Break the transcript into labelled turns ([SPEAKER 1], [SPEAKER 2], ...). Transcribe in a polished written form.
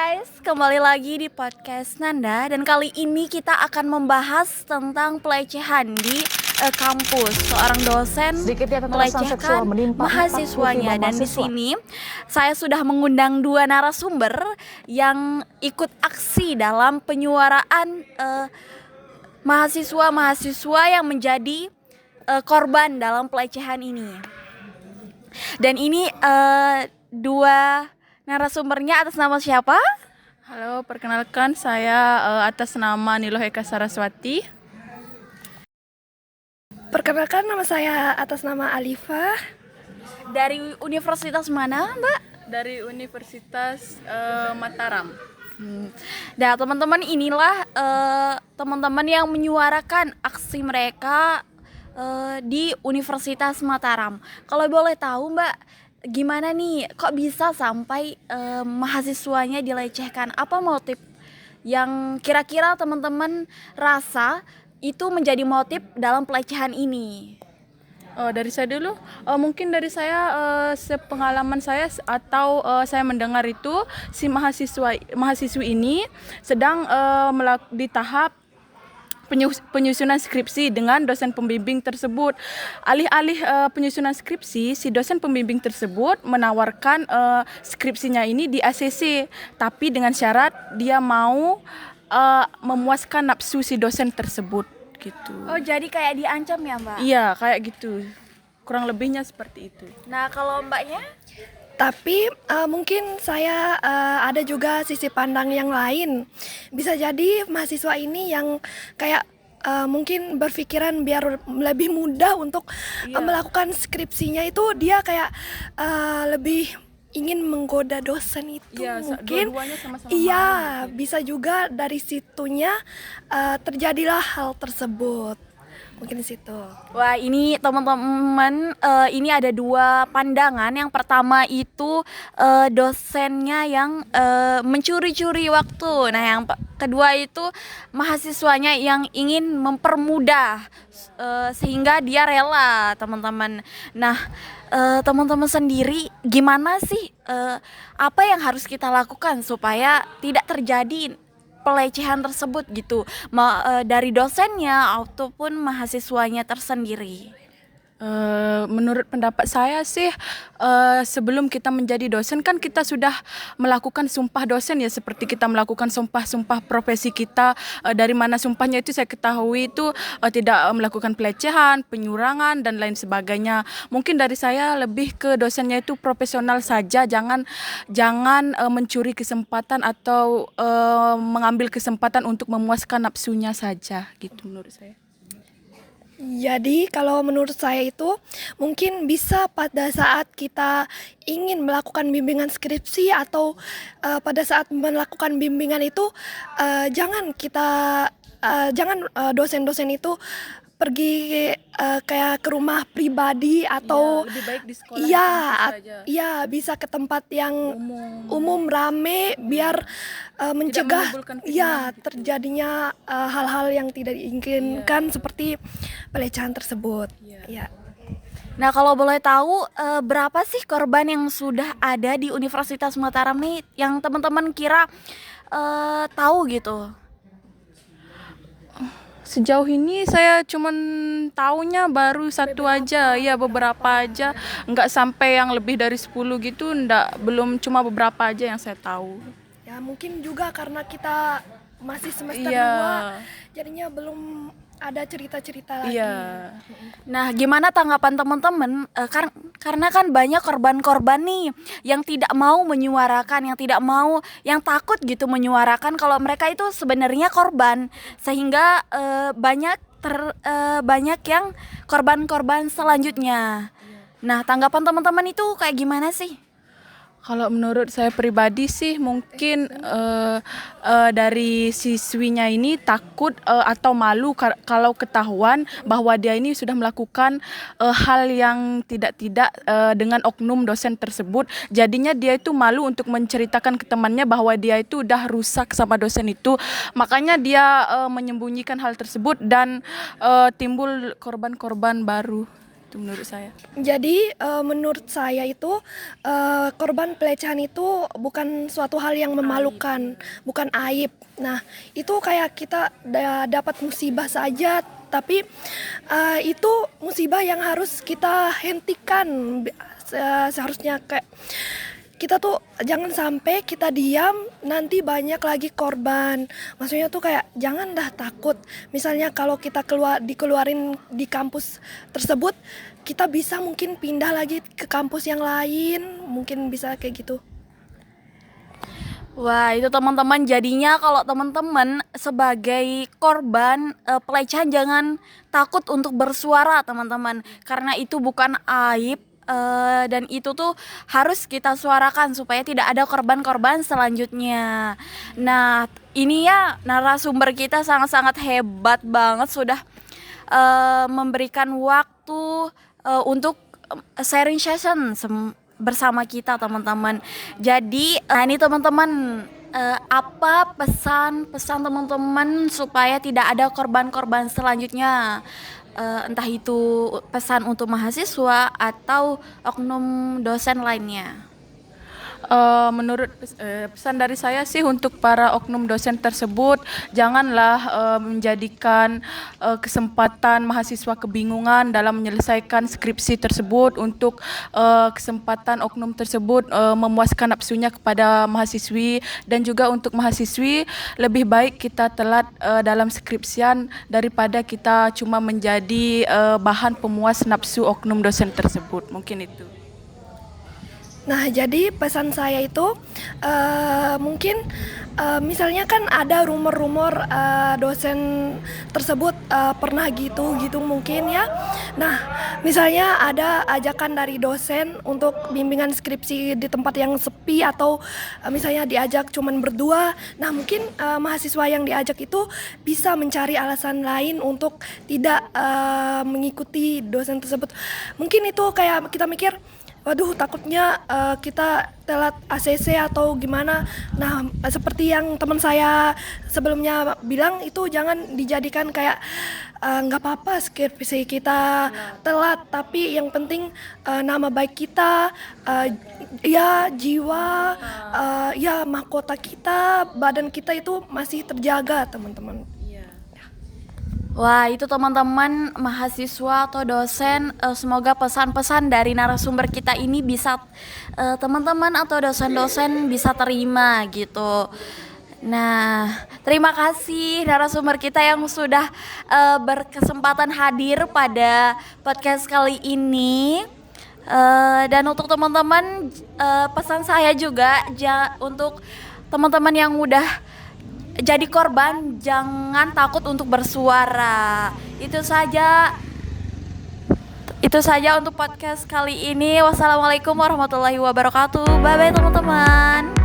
[SPEAKER 1] guys, kembali lagi di podcast Nanda. Dan kali ini kita akan membahas tentang pelecehan di kampus. Seorang dosen melecehkan mahasiswanya. Dan di sini saya sudah mengundang dua narasumber yang ikut aksi dalam penyuaraan mahasiswa-mahasiswa yang menjadi korban dalam pelecehan ini. Dan ini dua narasumbernya atas nama siapa?
[SPEAKER 2] Halo, perkenalkan saya atas nama Nilo Heka Saraswati.
[SPEAKER 3] Perkenalkan, nama saya atas nama Alifa.
[SPEAKER 1] Dari universitas mana, Mbak?
[SPEAKER 2] Dari Universitas Mataram.
[SPEAKER 1] Nah, teman-teman, inilah teman-teman yang menyuarakan aksi mereka di Universitas Mataram. Kalau boleh tahu, Mbak, gimana nih, kok bisa sampai mahasiswanya dilecehkan? Apa motif yang kira-kira teman-teman rasa itu menjadi motif dalam pelecehan ini?
[SPEAKER 2] Dari saya dulu, mungkin dari saya sepengalaman saya atau saya mendengar itu si mahasiswi ini sedang di tahap penyusunan skripsi dengan dosen pembimbing tersebut. Alih-alih penyusunan skripsi, si dosen pembimbing tersebut menawarkan skripsinya ini di ACC, tapi dengan syarat dia mau memuaskan nafsu si dosen tersebut gitu.
[SPEAKER 1] Oh, jadi kayak diancam ya, Mbak?
[SPEAKER 2] Iya, kayak gitu. Kurang lebihnya seperti itu.
[SPEAKER 1] Nah, kalau Mbaknya?
[SPEAKER 3] Tapi mungkin saya ada juga sisi pandang yang lain. Bisa jadi mahasiswa ini yang kayak mungkin berpikiran biar lebih mudah untuk melakukan skripsinya itu, dia kayak lebih ingin menggoda dosen itu. Mungkin
[SPEAKER 2] dua-duanya sama-sama
[SPEAKER 3] iya,
[SPEAKER 2] gitu.
[SPEAKER 3] bisa juga dari situnya terjadilah hal tersebut. Mungkin di situ.
[SPEAKER 1] Wah, ini teman-teman, ini ada dua pandangan. Yang pertama itu dosennya yang mencuri-curi waktu. Nah, yang kedua itu mahasiswanya yang ingin mempermudah sehingga dia rela, teman-teman. Nah, teman-teman sendiri gimana sih, apa yang harus kita lakukan supaya tidak terjadi pelecehan tersebut gitu, dari dosennya ataupun mahasiswanya tersendiri?
[SPEAKER 2] Menurut pendapat saya sih, sebelum kita menjadi dosen kan kita sudah melakukan sumpah dosen ya, seperti kita melakukan sumpah profesi kita. Dari mana sumpahnya itu saya ketahui itu tidak melakukan pelecehan, penyurangan dan lain sebagainya. Mungkin dari saya lebih ke dosennya itu profesional saja, jangan mencuri kesempatan atau mengambil kesempatan untuk memuaskan nafsunya saja gitu menurut saya.
[SPEAKER 3] Jadi kalau menurut saya itu mungkin bisa pada saat kita ingin melakukan bimbingan skripsi atau pada saat melakukan bimbingan itu jangan dosen-dosen itu pergi kayak ke rumah pribadi atau
[SPEAKER 2] Lebih baik di sekolah
[SPEAKER 3] iya,
[SPEAKER 2] saja.
[SPEAKER 3] iya, bisa ke tempat yang umum rame biar mencegah
[SPEAKER 2] menimbulkan fitnah
[SPEAKER 3] ya
[SPEAKER 2] gitu.
[SPEAKER 3] terjadinya hal-hal yang tidak diinginkan seperti pelecehan tersebut. Ya.
[SPEAKER 1] Nah, kalau boleh tahu, berapa sih korban yang sudah ada di Universitas Mataram nih yang teman-teman kira tahu gitu?
[SPEAKER 2] Sejauh ini saya cuman taunya baru satu aja, ya beberapa aja, nggak sampai yang lebih dari 10 gitu, belum, cuma beberapa aja yang saya tahu.
[SPEAKER 3] Ya, mungkin juga karena kita masih semester
[SPEAKER 2] Iya.
[SPEAKER 3] 2, jadinya belum ada cerita-cerita lagi.
[SPEAKER 2] Iya.
[SPEAKER 1] Nah, gimana tanggapan teman-teman? Karena kan banyak korban-korban nih yang tidak mau menyuarakan, yang takut gitu menyuarakan kalau mereka itu sebenarnya korban, sehingga banyak yang korban-korban selanjutnya. Nah, tanggapan teman-teman itu kayak gimana sih?
[SPEAKER 2] Kalau menurut saya pribadi sih mungkin dari siswinya ini takut atau malu kalau ketahuan bahwa dia ini sudah melakukan hal yang tidak dengan oknum dosen tersebut. Jadinya dia itu malu untuk menceritakan ke temannya bahwa dia itu udah rusak sama dosen itu. Makanya dia menyembunyikan hal tersebut dan timbul korban-korban baru. itu menurut saya.
[SPEAKER 3] Jadi menurut saya itu korban pelecehan itu bukan suatu hal yang memalukan, bukan aib. Nah, itu kayak kita dapat musibah saja, tapi itu musibah yang harus kita hentikan. Seharusnya kayak kita tuh jangan sampai kita diam nanti banyak lagi korban. Maksudnya tuh kayak jangan dah takut. Misalnya kalau kita dikeluarin di kampus tersebut, kita bisa mungkin pindah lagi ke kampus yang lain, mungkin bisa kayak gitu.
[SPEAKER 1] Wah, itu teman-teman, jadinya kalau teman-teman sebagai korban pelecehan jangan takut untuk bersuara teman-teman, karena itu bukan aib. Dan itu tuh harus kita suarakan supaya tidak ada korban-korban selanjutnya. Nah, ini ya narasumber kita sangat-sangat hebat banget, sudah memberikan waktu untuk sharing session bersama kita teman-teman. Jadi ini teman-teman, apa pesan-pesan teman-teman supaya tidak ada korban-korban selanjutnya? Entah itu pesan untuk mahasiswa atau oknum dosen lainnya.
[SPEAKER 2] Menurut pesan dari saya sih untuk para oknum dosen tersebut, janganlah menjadikan kesempatan mahasiswa kebingungan dalam menyelesaikan skripsi tersebut untuk kesempatan oknum tersebut memuaskan nafsunya kepada mahasiswi, dan juga untuk mahasiswi lebih baik kita telat dalam skripsian daripada kita cuma menjadi bahan pemuas nafsu oknum dosen tersebut. Mungkin itu.
[SPEAKER 3] Nah, jadi pesan saya itu mungkin misalnya kan ada rumor-rumor dosen tersebut pernah gitu mungkin ya. Nah, misalnya ada ajakan dari dosen untuk bimbingan skripsi di tempat yang sepi, atau misalnya diajak cuman berdua. Nah, mungkin mahasiswa yang diajak itu bisa mencari alasan lain untuk tidak mengikuti dosen tersebut. Mungkin itu kayak kita mikir, waduh takutnya kita telat ACC atau gimana. Nah, seperti yang teman saya sebelumnya bilang, itu jangan dijadikan kayak nggak apa-apa skripsi kita telat, tapi yang penting nama baik kita, ya jiwa, ya mahkota kita, badan kita itu masih terjaga teman-teman.
[SPEAKER 1] Wah, itu teman-teman mahasiswa atau dosen, semoga pesan-pesan dari narasumber kita ini bisa teman-teman atau dosen-dosen bisa terima gitu. Nah, terima kasih narasumber kita yang sudah berkesempatan hadir pada podcast kali ini. Dan untuk teman-teman, pesan saya juga untuk teman-teman yang udah jadi korban, jangan takut untuk bersuara. Itu saja untuk podcast kali ini. Wassalamualaikum warahmatullahi wabarakatuh. Bye bye teman-teman.